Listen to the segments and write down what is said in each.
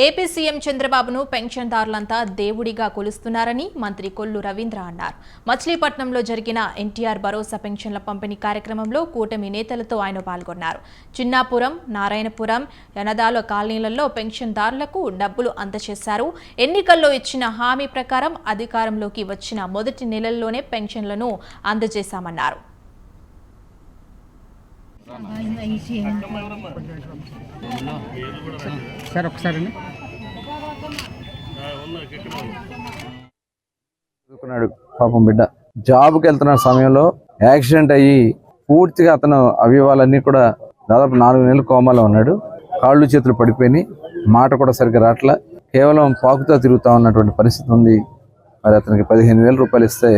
AP CM చంద్రబాబును పెన్షన్దారులంతా దేవుడిగా కొలుస్తున్నారని మంత్రి కొల్లు రవీంద్ర అన్నారు. మచిలీపట్నంలో జరిగిన ఎన్టీఆర్ భరోసా పెన్షన్ల పంపిణీ కార్యక్రమంలో కూటమి నేతలతో ఆయన పాల్గొన్నారు. చిన్నాపురం, నారాయణపురం, యనదాల కాలనీలలో పెన్షన్దారులకు డబ్బులు అందజేశారు. ఎన్నికల్లో ఇచ్చిన హామీ ప్రకారం అధికారంలోకి వచ్చిన మొదటి నెలల్లోనే పెన్షన్లను అందజేశామన్నారు. సార్ ఒకసారి చదువుకున్నాడు పాపం బిడ్డ. జాబ్కి వెళ్తున్న సమయంలో యాక్సిడెంట్ అయ్యి పూర్తిగా అతను అవయవాలన్నీ కూడా దాదాపు 4 నెలలు కోమాలో ఉన్నాడు. కాళ్ళు చేతులు పడిపోయి మాట కూడా సరిగ్గా రాట్లా, కేవలం పాకుతో తిరుగుతా ఉన్నటువంటి పరిస్థితి ఉంది. మరి అతనికి 15,000 రూపాయలు ఇస్తే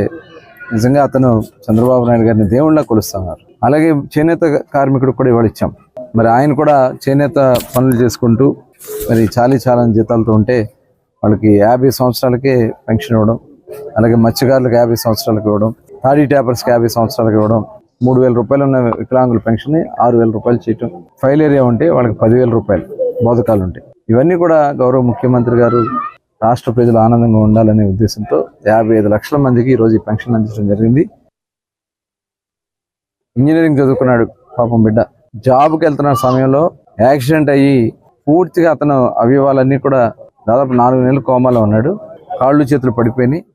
నిజంగా అతను చంద్రబాబు నాయుడు గారిని దేవుళ్ళ కొలుస్తున్నారు. అలాగే చేనేత కార్మికుడు కూడా ఇవాళ ఇచ్చాం. మరి ఆయన కూడా చేనేత పనులు చేసుకుంటూ మరి చాలని జీతాలతో ఉంటే వాళ్ళకి 50 సంవత్సరాలకే పెన్షన్ ఇవ్వడం, అలాగే మత్స్యకారులకు 50 సంవత్సరాలకు ఇవ్వడం, తాడీ ట్యాపర్స్కి 50 సంవత్సరాలకు ఇవ్వడం, 3,000 రూపాయలు ఉన్న వికలాంగుల పెన్షన్ 6,000 రూపాయలు చేయటం, ఫైల్ ఏరియా ఉంటే వాళ్ళకి 10,000 రూపాయలు, బోధకాలు ఉంటాయి. ఇవన్నీ కూడా గౌరవ ముఖ్యమంత్రి గారు రాష్ట్ర ప్రజలు ఆనందంగా ఉండాలనే ఉద్దేశంతో 55 లక్షల మందికి ఈరోజు ఈ పెన్షన్ అందించడం జరిగింది. ఇంజనీరింగ్ చదువుకున్నాడు పాపం బిడ్డ. జాబ్కి వెళ్తున్న సమయంలో యాక్సిడెంట్ అయ్యి పూర్తిగా అతను అవయవాలన్నీ కూడా దాదాపు 4 నెలలు కోమాలో ఉన్నాడు. కాళ్ళు చేతులు పడిపోయి